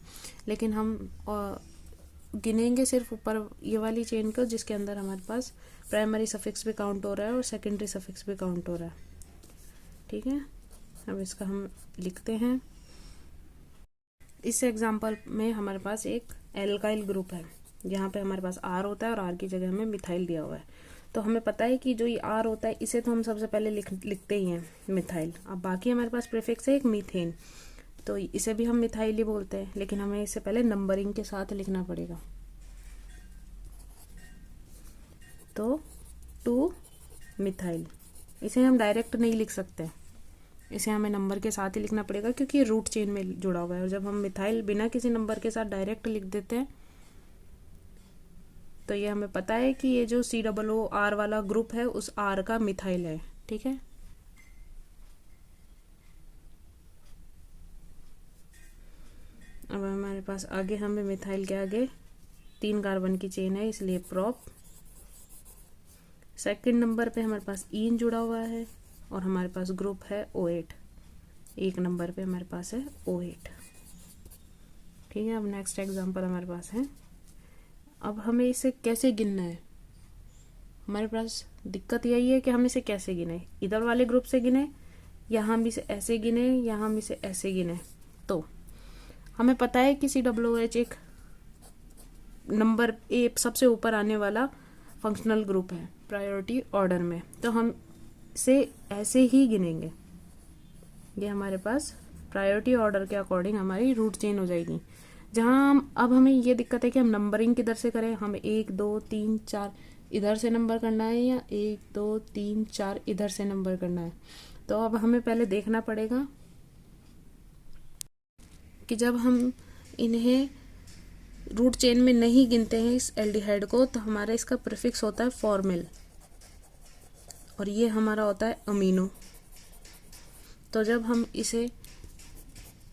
लेकिन हम गिनेंगे सिर्फ ऊपर ये वाली चेन को जिसके अंदर हमारे पास प्राइमरी सफिक्स भी काउंट हो रहा है और सेकेंडरी सफिक्स भी काउंट हो रहा है। ठीक है, अब इसका हम लिखते हैं। इस एग्जांपल में हमारे पास एक एल्काइल ग्रुप है जहाँ पे हमारे पास R होता है और R की जगह हमें मिथाइल दिया हुआ है। तो हमें पता है कि जो ये R होता है इसे तो हम सबसे पहले लिखते ही हैं मिथाइल। अब बाकी हमारे पास प्रीफिक्स है एक मीथेन, तो इसे भी हम मिथाइल ही बोलते हैं, लेकिन हमें इसे पहले नंबरिंग के साथ लिखना पड़ेगा। तो 2 मिथाइल, इसे हम डायरेक्ट नहीं लिख सकते, इसे हमें नंबर के साथ ही लिखना पड़ेगा क्योंकि ये रूट चेन में जुड़ा हुआ है। और जब हम मिथाइल बिना किसी नंबर के साथ डायरेक्ट लिख देते हैं तो ये हमें पता है कि ये जो COOR वाला ग्रुप है उस R का मिथाइल है। ठीक है, अब हमारे पास आगे हमें मिथाइल के आगे 3 कार्बन की चेन है इसलिए प्रोप, सेकंड नंबर पे हमारे पास इन जुड़ा हुआ है और हमारे पास ग्रुप है O8, 1 नंबर पे हमारे पास है O8। ठीक है, अब नेक्स्ट एग्जांपल हमारे पास है। अब हमें इसे कैसे गिनना है, हमारे पास दिक्कत यही है कि हम इसे कैसे गिने, इधर वाले ग्रुप से गिने या हम इसे ऐसे गिने या हम इसे ऐसे गिने। तो हमें पता है कि COOH एक नंबर सबसे ऊपर आने वाला फंक्शनल ग्रुप है प्रायोरिटी ऑर्डर में, तो हम इसे ऐसे ही गिनेंगे। ये हमारे पास प्रायोरिटी ऑर्डर के अकॉर्डिंग हमारी रूट चेन हो जाएगी। जहाँ अब हमें ये दिक्कत है कि हम नंबरिंग किधर से करें, हमें 1 2 3 4 इधर से नंबर करना है या 1 2 3 4 इधर से नंबर करना है। तो अब हमें पहले देखना पड़ेगा कि जब हम इन्हें रूट चेन में नहीं गिनते हैं इस एल्डिहाइड को, तो हमारा इसका प्रीफिक्स होता है फॉर्मिल और ये हमारा होता है अमीनो। तो जब हम इसे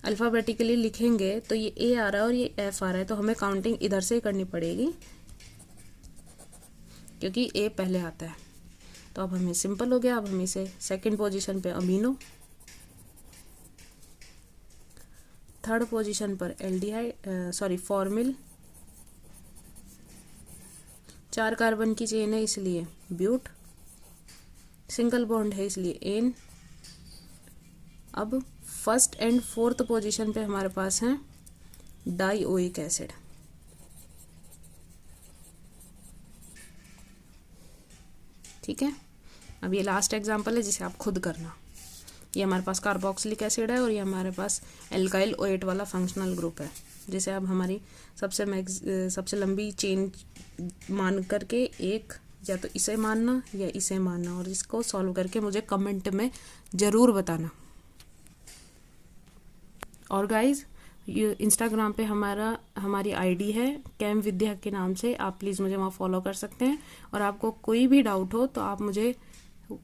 अल्फ़ाबेटिकली लिखेंगे तो ये ए आ रहा है और ये एफ आ रहा है, तो हमें काउंटिंग इधर से करनी पड़ेगी क्योंकि ए पहले आता है। तो अब हमें सिंपल हो गया। अब हम इसे सेकंड पोजीशन पे अमीनो, थर्ड पोजीशन पर एल्डिहाइड फॉर्मिल, 4 कार्बन की चेन है इसलिए ब्यूट, सिंगल बॉन्ड है इसलिए एन। अब फर्स्ट एंड फोर्थ पोजीशन पे हमारे पास है डाइओइक एसिड। ठीक है, अब ये लास्ट एग्जांपल है जिसे आप खुद करना। ये हमारे पास कार्बोक्सिलिक एसिड है और ये हमारे पास एल्काइल OH वाला फंक्शनल ग्रुप है, जिसे अब हमारी सबसे लंबी चेन मान करके एक या तो इसे मानना या इसे मानना, और इसको सॉल्व करके मुझे कमेंट में ज़रूर बताना। और गाइज, ये इंस्टाग्राम पे हमारी आईडी है कैम विद्या के नाम से, आप प्लीज़ मुझे वहाँ फॉलो कर सकते हैं। और आपको कोई भी डाउट हो तो आप मुझे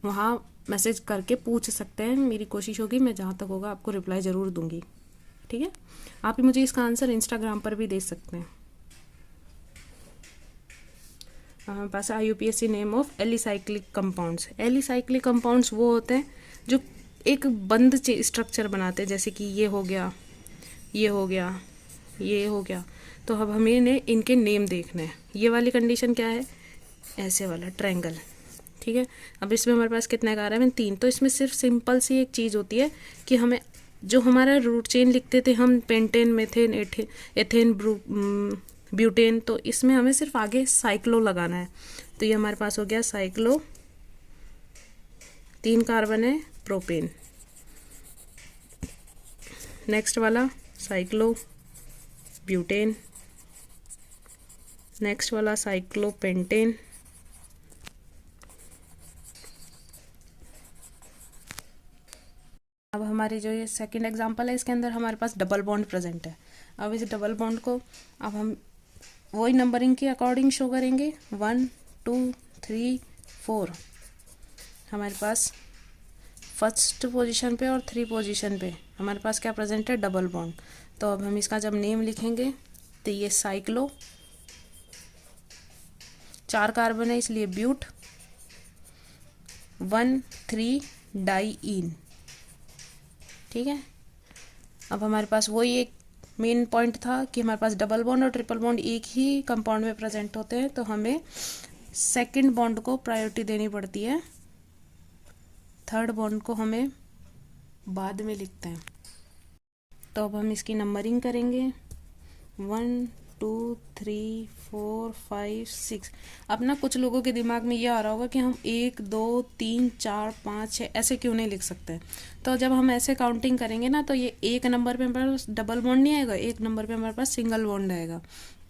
वहाँ मैसेज करके पूछ सकते हैं। मेरी कोशिश होगी, मैं जहाँ तक होगा आपको रिप्लाई ज़रूर दूंगी। ठीक है, आप ही मुझे इसका आंसर इंस्टाग्राम पर भी दे सकते हैं। हमारे पास IUPAC name of alicyclic compounds. Alicyclic compounds वो होते हैं जो एक बंद स्ट्रक्चर बनाते हैं, जैसे कि ये हो गया, ये हो गया, ये हो गया। तो अब हमें इनके नेम देखने हैं। ये वाली कंडीशन क्या है, ऐसे वाला ट्रायंगल। ठीक है, अब इसमें हमारे पास कितने आ रहा है, 3। तो इसमें सिर्फ सिंपल सी एक चीज़ होती है कि हमें जो हमारा रूट चेन लिखते थे हम, पेंटेन, मेथेन, एथेन, ब्यूटेन, तो इसमें हमें सिर्फ आगे साइक्लो लगाना है। तो ये हमारे पास हो गया साइक्लो, 3 कार्बन है, प्रोपेन। नेक्स्ट वाला साइक्लो ब्यूटेन, नेक्स्ट वाला साइक्लो पेंटेन, अब हमारी जो ये सेकंड एग्जांपल है इसके अंदर हमारे पास डबल बॉन्ड प्रेजेंट है। अब इस डबल बॉन्ड को अब हम वही नंबरिंग के अकॉर्डिंग शो करेंगे, 1 2 3 4। हमारे पास फर्स्ट पोजीशन पे और 3 पोजीशन पे हमारे पास क्या प्रेजेंट है, डबल बॉन्ड। तो अब हम इसका जब नेम लिखेंगे तो ये साइक्लो, 4 कार्बन है इसलिए ब्यूट, 1 3 डाइईन। ठीक है, अब हमारे पास वही एक मेन पॉइंट था कि हमारे पास डबल बॉन्ड और ट्रिपल बॉन्ड एक ही कंपाउंड में प्रेजेंट होते हैं, तो हमें सेकंड बॉन्ड को प्रायोरिटी देनी पड़ती है, थर्ड बॉन्ड को हमें बाद में लिखते हैं। तो अब हम इसकी नंबरिंग करेंगे, 1 2 3 4 5 6। अब ना कुछ लोगों के दिमाग में ये आ रहा होगा कि हम 1 2 3 4 5 6 ऐसे क्यों नहीं लिख सकते। तो जब हम ऐसे काउंटिंग करेंगे ना, तो ये एक नंबर पे हमारे पास डबल बॉन्ड नहीं आएगा, एक नंबर पे हमारे पास सिंगल बॉन्ड आएगा।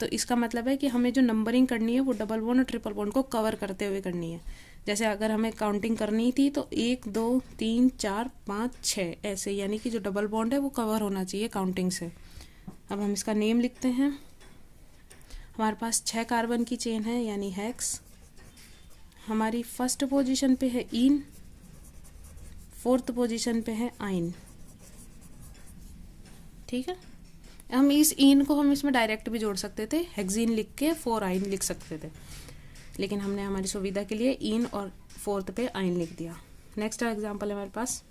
तो इसका मतलब है कि हमें जो नंबरिंग करनी है वो डबल बॉन्ड और ट्रिपल बॉन्ड को कवर करते हुए करनी है। जैसे अगर हमें काउंटिंग करनी थी तो 1 2 3 4 5 6 ऐसे, यानी कि जो डबल बॉन्ड है वो कवर होना चाहिए काउंटिंग से। अब हम इसका नेम लिखते हैं। हमारे पास 6 कार्बन की चेन है यानी हेक्स। हमारी फर्स्ट पोजीशन पे है इन, फोर्थ पोजीशन पे है आइन। ठीक है, हम इस इन को हम इसमें डायरेक्ट भी जोड़ सकते थे, हेक्सीन लिख के 4 आइन लिख सकते थे, लेकिन हमने हमारी सुविधा के लिए इन और फोर्थ पे आइन लिख दिया। नेक्स्ट एग्जांपल है हमारे पास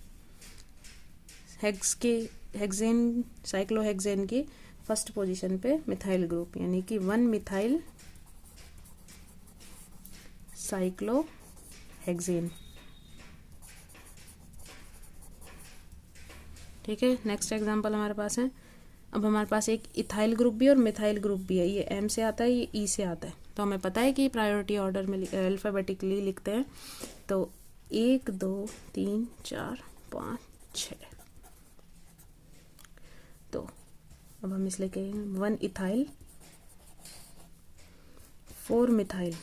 हेक्सेन, साइक्लोहेक्सेन की फर्स्ट पोजीशन पे मिथाइल ग्रुप, यानी कि 1 मिथाइल साइक्लोहेक्सेन। ठीक है, नेक्स्ट एग्जांपल हमारे पास है, अब हमारे पास एक इथाइल ग्रुप भी और मिथाइल ग्रुप भी है। ये M से आता है, ये E से आता है। तो हमें पता है कि प्रायोरिटी ऑर्डर में अल्फाबेटिकली लिखते हैं। तो 1 2 3 4 5 6। तो अब हम इस लेके 1 इथाइल, 4 मिथाइल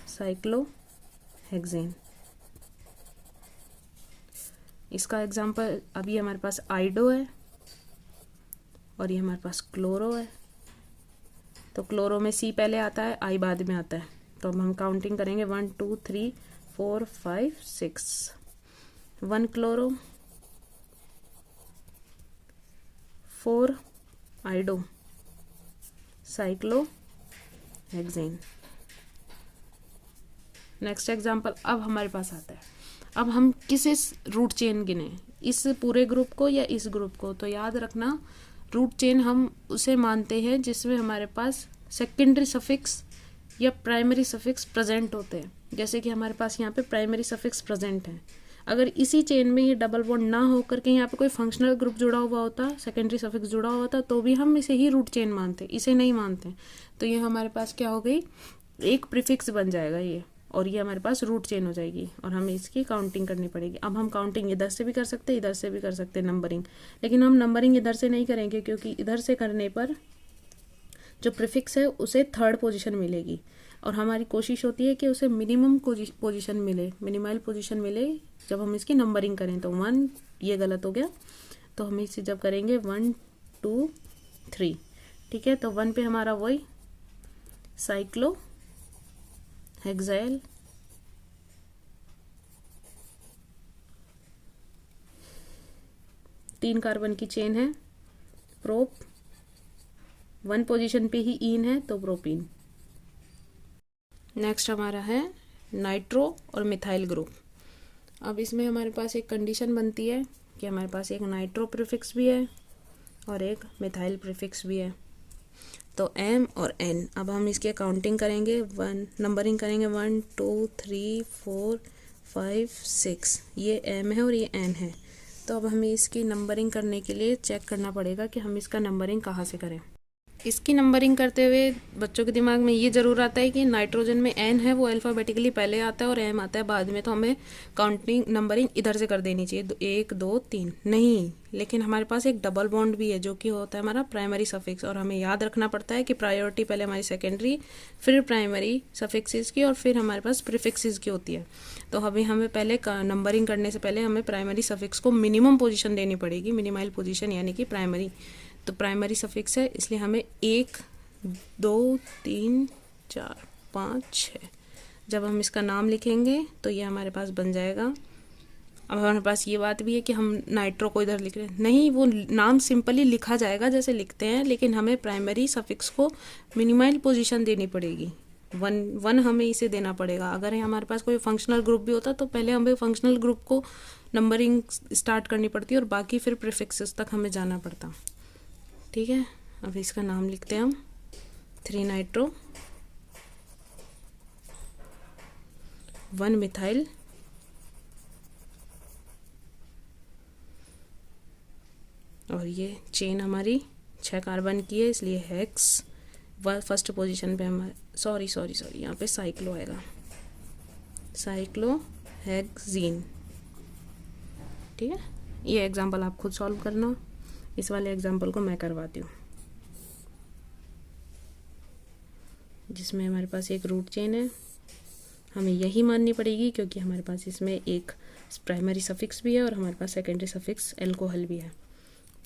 साइक्लोहेक्सेन। इसका एग्जांपल अभी हमारे पास आइडो है और ये हमारे पास क्लोरो है। तो क्लोरो में C पहले आता है, I बाद में आता है। तो अब हम काउंटिंग करेंगे 1 2 3 4 5 6। 1 chloro, 4 आइडो, cyclo hexane. Next example अब हमारे पास आता है, अब हम किस रूट चेन गिने, इस पूरे ग्रुप को या इस ग्रुप को। तो याद रखना रूट चेन हम उसे मानते हैं जिसमें हमारे पास सेकेंडरी सफिक्स या प्राइमरी सफिक्स प्रेजेंट होते हैं। जैसे कि हमारे पास यहाँ पे प्राइमरी सफिक्स प्रेजेंट है, अगर इसी चेन में ये डबल बॉन्ड ना होकर के यहाँ पे कोई फंक्शनल ग्रुप जुड़ा हुआ होता, सेकेंडरी सफिक्स जुड़ा हुआ होता, तो भी हम इसे ही रूट चेन मानते, इसे नहीं मानते। तो ये हमारे पास क्या हो गई, एक प्रीफिक्स बन जाएगा ये, और ये हमारे पास रूट चेन हो जाएगी और हमें इसकी काउंटिंग करनी पड़ेगी। अब हम काउंटिंग इधर से भी कर सकते हैं, इधर से भी कर सकते हैं नंबरिंग, लेकिन हम नंबरिंग इधर से नहीं करेंगे क्योंकि इधर से करने पर जो प्रीफिक्स है उसे थर्ड पोजीशन मिलेगी और हमारी कोशिश होती है कि उसे मिनिमम पोजीशन मिले, मिनिमल पोजीशन मिले जब हम इसकी नंबरिंग करें। तो 1 ये गलत हो गया, तो हम इसे जब करेंगे 1 2 3, ठीक है। तो 1 पे हमारा वही साइक्लो हेक्साइल, तीन कार्बन की चेन है, प्रोप, 1 पोजीशन पे ही ईन है तो प्रोपीन। नेक्स्ट हमारा है नाइट्रो और मिथाइल ग्रुप। अब इसमें हमारे पास एक कंडीशन बनती है कि हमारे पास एक नाइट्रो प्रीफिक्स भी है और एक मिथाइल प्रीफिक्स भी है, तो M और N। अब हम इसके काउंटिंग करेंगे, नंबरिंग करेंगे 1 2 3 4 5 6, ये M है और ये N है। तो अब हमें इसकी नंबरिंग करने के लिए चेक करना पड़ेगा कि हम इसका नंबरिंग कहाँ से करें। इसकी नंबरिंग करते हुए बच्चों के दिमाग में ये जरूर आता है कि नाइट्रोजन में N है वो अल्फ़ाबेटिकली पहले आता है और M आता है बाद में, तो हमें काउंटिंग नंबरिंग इधर से कर देनी चाहिए, 1 2 3। नहीं, लेकिन हमारे पास एक डबल बॉन्ड भी है जो कि होता है हमारा प्राइमरी सफिक्स, और हमें याद रखना पड़ता है कि प्रायोरिटी पहले हमारी सेकेंडरी, फिर प्राइमरी सफिक्सेस की और फिर हमारे पास प्रीफिक्सेस की होती है। तो हमें पहले नंबरिंग करने से पहले हमें प्राइमरी सफिक्स को मिनिमम पोजीशन देनी पड़ेगी, मिनिमल पोजीशन यानी कि प्राइमरी। तो प्राइमरी सफिक्स है इसलिए हमें 1 2 3 4 5 6, जब हम इसका नाम लिखेंगे तो ये हमारे पास बन जाएगा। अब हमारे पास ये बात भी है कि हम नाइट्रो को इधर लिख रहे हैं, नहीं, वो नाम सिंपली लिखा जाएगा जैसे लिखते हैं, लेकिन हमें प्राइमरी सफिक्स को मिनिमल पोजीशन देनी पड़ेगी, 1 हमें इसे देना पड़ेगा। अगर हमारे पास कोई फंक्शनल ग्रुप भी होता तो पहले हमें फंक्शनल ग्रुप को नंबरिंग स्टार्ट करनी पड़ती और बाकी फिर प्रीफिक्सेस तक हमें जाना पड़ता, ठीक है। अब इसका नाम लिखते हैं हम 3 नाइट्रो, 1 मिथाइल, और ये चेन हमारी 6 कार्बन की है इसलिए हेक्स, फर्स्ट पोजीशन पे हमारे सॉरी यहाँ पे साइक्लो आएगा, साइक्लो हेक्सीन, ठीक है। ये एग्जांपल आप खुद सॉल्व करना, इस वाले एग्जाम्पल को मैं करवाती हूँ जिसमें हमारे पास एक रूट चेन है, हमें यही माननी पड़ेगी क्योंकि हमारे पास इसमें एक प्राइमरी सफिक्स भी है और हमारे पास सेकेंडरी सफिक्स एल्कोहल भी है,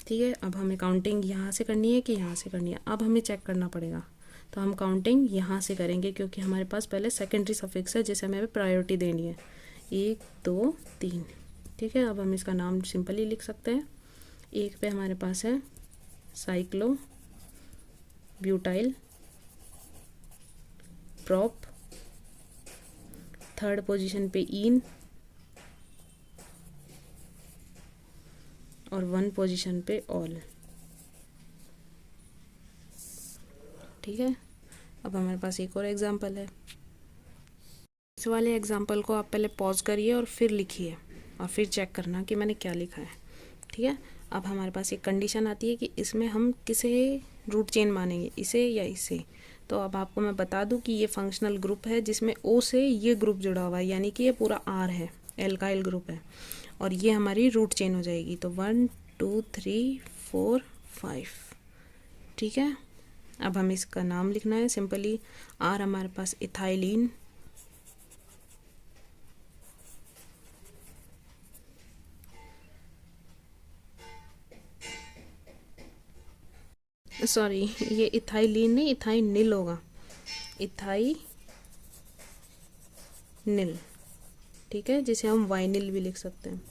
ठीक है। अब हमें काउंटिंग यहाँ से करनी है कि यहाँ से करनी है, अब हमें चेक करना पड़ेगा। तो हम काउंटिंग यहाँ से करेंगे क्योंकि हमारे पास पहले सेकेंडरी सफिक्स है जिसे हमें प्रायोरिटी देनी है, 1 2 3, ठीक है। अब हम इसका नाम सिंपली लिख सकते हैं। 1 पे हमारे पास है cyclo butyl prop, third position पे ईन और 1 पोजीशन पे ऑल, ठीक है। अब हमारे पास एक और एग्जांपल है, इस वाले एग्जांपल को आप पहले पॉज करिए और फिर लिखिए और फिर चेक करना कि मैंने क्या लिखा है, ठीक है। अब हमारे पास एक कंडीशन आती है कि इसमें हम किसे रूट चेन मानेंगे, इसे या इसे। तो अब आपको मैं बता दूं कि ये फंक्शनल ग्रुप है जिसमें O से ये ग्रुप जुड़ा हुआ है, यानी कि ये पूरा R है, एल्काइल ग्रुप है, और ये हमारी रूट चेन हो जाएगी। तो 1 2 3 4 5, ठीक है। अब हमें इसका नाम लिखना है सिंपली, R हमारे पास इथाइलिन, सॉरी ये इथाइलिन नहीं इथाइनिल होगा, इथाइलिन, निल, ठीक है, जिसे हम वाइनिल भी लिख सकते हैं।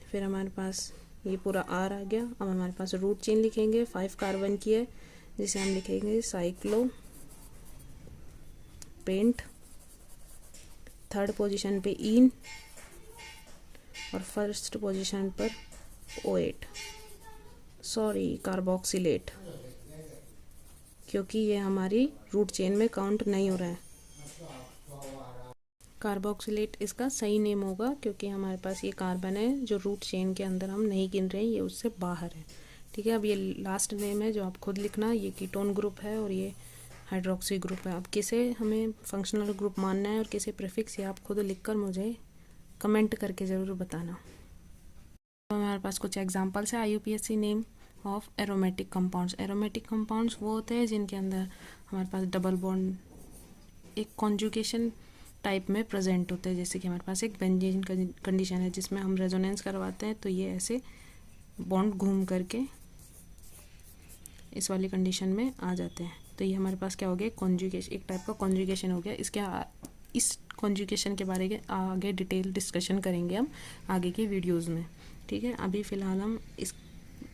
फिर हमारे पास ये पूरा आर आ गया। अब हमारे पास रूट चेन लिखेंगे, 5 कार्बन की है, जिसे हम लिखेंगे साइक्लो पेंट, थर्ड पोजीशन पे इन और फर्स्ट पोजीशन पर O8, सॉरी कार्बोक्सिलेट, क्योंकि ये हमारी रूट चेन में काउंट नहीं हो रहा है। कार्बोक्सिलेट इसका सही नेम होगा, क्योंकि हमारे पास ये कार्बन है जो रूट चेन के अंदर हम नहीं गिन रहे हैं, ये उससे बाहर है, ठीक है। अब ये लास्ट नेम है जो आप खुद लिखना, ये कीटोन ग्रुप है और ये हाइड्रोक्सी ग्रुप है। अब किसे हमें फंक्शनल ग्रुप मानना है और किसे प्रीफिक्स, ये आप खुद लिखकर मुझे कमेंट करके ज़रूर बताना। तो हमारे पास कुछ एग्जांपल्स है IUPAC name of aromatic compounds. Aromatic compounds वो होते हैं जिनके अंदर हमारे पास डबल बॉन्ड एक कॉन्जुगेशन टाइप में प्रेजेंट होते हैं। जैसे कि हमारे पास एक बेंजीन कंडीशन है जिसमें हम रेजोनेंस करवाते हैं, तो ये ऐसे बॉन्ड घूम करके इस वाली कंडीशन में आ जाते हैं। तो ये हमारे पास क्या हो गया, कॉन्जुगेशन, एक टाइप का कॉन्जुगेशन हो गया। इस कॉन्जुगेशन के बारे में आगे डिटेल डिस्कशन करेंगे हम आगे की वीडियोज़ में, ठीक है। अभी फ़िलहाल हम इस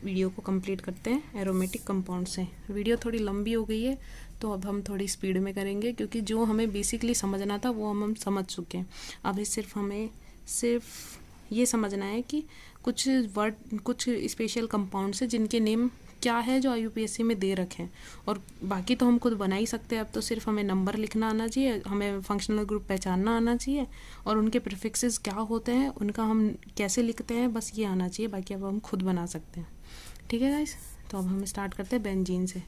वीडियो को कंप्लीट करते हैं एरोमेटिक कंपाउंड से। वीडियो थोड़ी लंबी हो गई है, तो अब हम थोड़ी स्पीड में करेंगे, क्योंकि जो हमें बेसिकली समझना था वो हम समझ चुके हैं। अभी हमें सिर्फ ये समझना है कि कुछ वर्ड, कुछ स्पेशल कंपाउंड्स है जिनके नेम क्या है जो IUPAC में दे रखे हैं, और बाकी तो हम खुद बना ही सकते हैं। अब तो सिर्फ हमें नंबर लिखना आना चाहिए, हमें फंक्शनल ग्रुप पहचानना आना चाहिए, और उनके प्रीफिक्सेस क्या होते हैं, उनका हम कैसे लिखते हैं, बस ये आना चाहिए। बाकी अब हम खुद बना सकते हैं, ठीक है गाइस। तो अब हम स्टार्ट करते हैं बेंजीन से।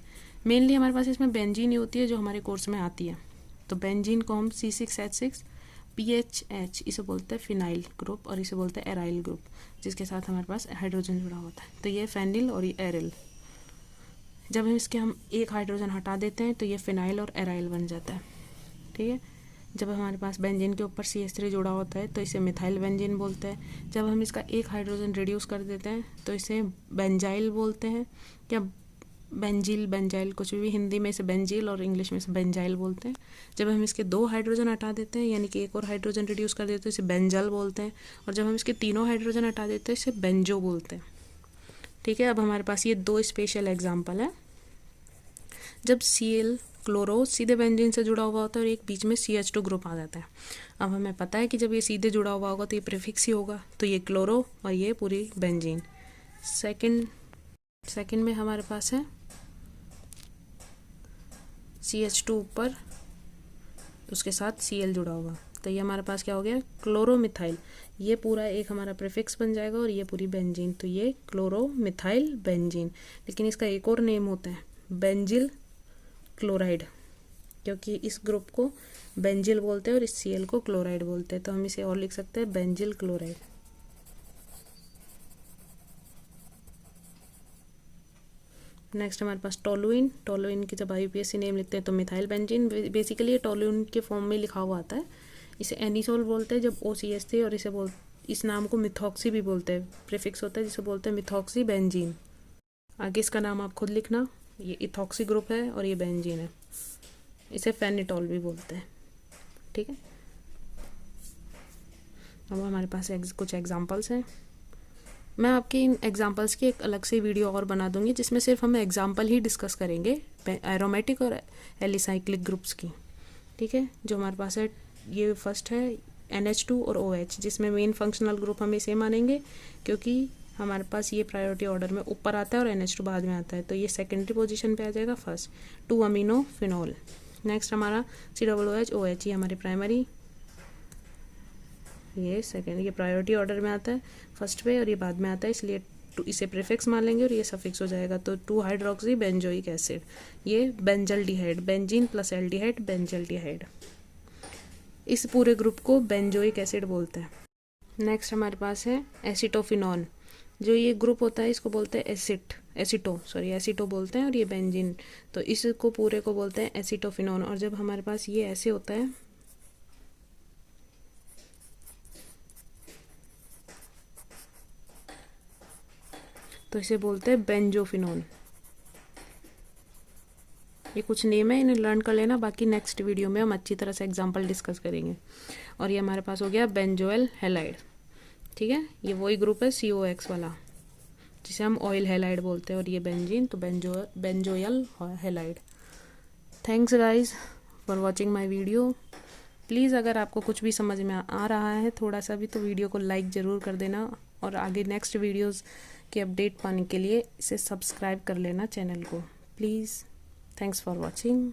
मेनली हमारे पास इसमें बेंजीन ही होती है जो हमारे कोर्स में आती है। तो बेंजीन को हम C6H6 PHH इसे बोलते हैं फिनाइल ग्रुप, और इसे बोलते हैं एराइल ग्रुप, जिसके साथ हमारे पास हाइड्रोजन जुड़ा होता है। तो ये फेनिल और ये एरिल। जब हम एक हाइड्रोजन हटा देते हैं तो ये फिनाइल और एराइल बन जाता है, ठीक है। जब हमारे पास बेंजीन के ऊपर CH3 जुड़ा होता है तो इसे मिथाइल बेंजीन बोलते हैं। जब हम इसका एक हाइड्रोजन रिड्यूस कर देते हैं तो इसे बेंजाइल बोलते हैं, या बेंजील, बेंजाइल, कुछ भी, हिंदी में इसे बेंजील और इंग्लिश में इसे बेंजाइल बोलते हैं। जब हम इसके 2 हाइड्रोजन हटा देते हैं, यानी कि एक और हाइड्रोजन रिड्यूस कर देते हैं, तो इसे बेंजल बोलते हैं। और जब हम इसके 3 हाइड्रोजन हटा देते हैं इसे बेंजो बोलते हैं, ठीक है। अब हमारे पास ये 2 स्पेशल एग्जाम्पल है। जब Cl क्लोरो सीधे बेंजीन से जुड़ा हुआ होता है और एक बीच में CH2 ग्रुप आ जाता है। अब हमें पता है कि जब ये सीधे जुड़ा हुआ होगा तो ये प्रीफिक्स ही होगा, तो ये क्लोरो और ये पूरी बेंजीन। सेकंड में हमारे पास है CH2 ऊपर, उसके साथ Cl जुड़ा हुआ, तो ये हमारे पास क्या हो गया, क्लोरोमिथाइल। ये पूरा एक हमारा प्रीफिक्स बन जाएगा और ये पूरी बेंजीन, तो ये क्लोरोमिथाइल बेंजीन। लेकिन इसका एक और नेम होता है बेंजिल क्लोराइड, क्योंकि इस ग्रुप को बेंजिल बोलते हैं और इस Cl को क्लोराइड बोलते हैं, तो हम इसे और लिख सकते हैं बेंजिल क्लोराइड। नेक्स्ट हमारे पास टोलुइन। टोलुइन की जब IUPAC नेम लिखते हैं तो मिथाइल बेंजीन, बेसिकली ये टोलुइन के फॉर्म में लिखा हुआ आता है। इसे एनिसोल बोलते हैं जब OCH3, और इस नाम को मिथॉक्सी भी बोलते हैं, प्रीफिक्स होता है जिसे बोलते हैं मिथॉक्सी बेंजीन। आगे इसका नाम आप खुद लिखना, ये इथॉक्सी ग्रुप है और ये बेंजीन है, इसे फेनिटॉल भी बोलते हैं, ठीक है। अब हमारे पास कुछ एग्जांपल्स हैं। मैं आपके इन एग्जांपल्स की एक अलग से वीडियो और बना दूंगी जिसमें सिर्फ हम एग्जांपल ही डिस्कस करेंगे एरोमेटिक और एलिसाइक्लिक ग्रुप्स की, ठीक है। जो हमारे पास है, ये फर्स्ट है NH2 और OH, जिसमें मेन फंक्शनल ग्रुप हम इसे मानेंगे क्योंकि हमारे पास ये प्रायोरिटी ऑर्डर में ऊपर आता है और NH2 बाद में आता है, तो ये सेकेंडरी पोजीशन पे आ जाएगा फर्स्ट, 2 अमीनो फिनॉल। नेक्स्ट हमारा COOH OH, ये हमारी प्राइमरी, ये सेकेंड, ये प्रायोरिटी ऑर्डर में आता है फर्स्ट पे और ये बाद में आता है, इसलिए इसे प्रीफिक्स मान लेंगे और ये सफिक्स हो जाएगा, तो 2 हाइड्रोक्सी बेंजोइक एसिड, ये benzaldehyde, benzene plus aldehyde benzaldehyde. इस पूरे ग्रुप को बेंजोइक एसिड बोलते हैं। नेक्स्ट हमारे पास है एसिटोफिनॉन। जो ये ग्रुप होता है इसको बोलते हैं एसिटो बोलते हैं, और ये बेंजीन, तो इसको पूरे को बोलते हैं एसिटोफिनॉन। और जब हमारे पास ये ऐसे होता है तो इसे बोलते हैं बेंजोफिनॉन। ये कुछ नेम है, इन्हें लर्न कर लेना, बाकी नेक्स्ट वीडियो में हम अच्छी तरह से एग्जांपल डिस्कस करेंगे। और ये हमारे पास हो गया बेंजोइल हैलाइड, ठीक है, ये वही ग्रुप है COX वाला जिसे हम ऑयल हैलाइड बोलते हैं, और ये बेंजीन, तो benzoyl halide. Thanks guys for watching my video. Please अगर आपको कुछ भी समझ में आ रहा है थोड़ा सा भी, तो वीडियो को लाइक ज़रूर कर देना, और आगे नेक्स्ट वीडियोस के अपडेट पाने के लिए इसे सब्सक्राइब कर लेना चैनल को प्लीज़। Thanks for watching.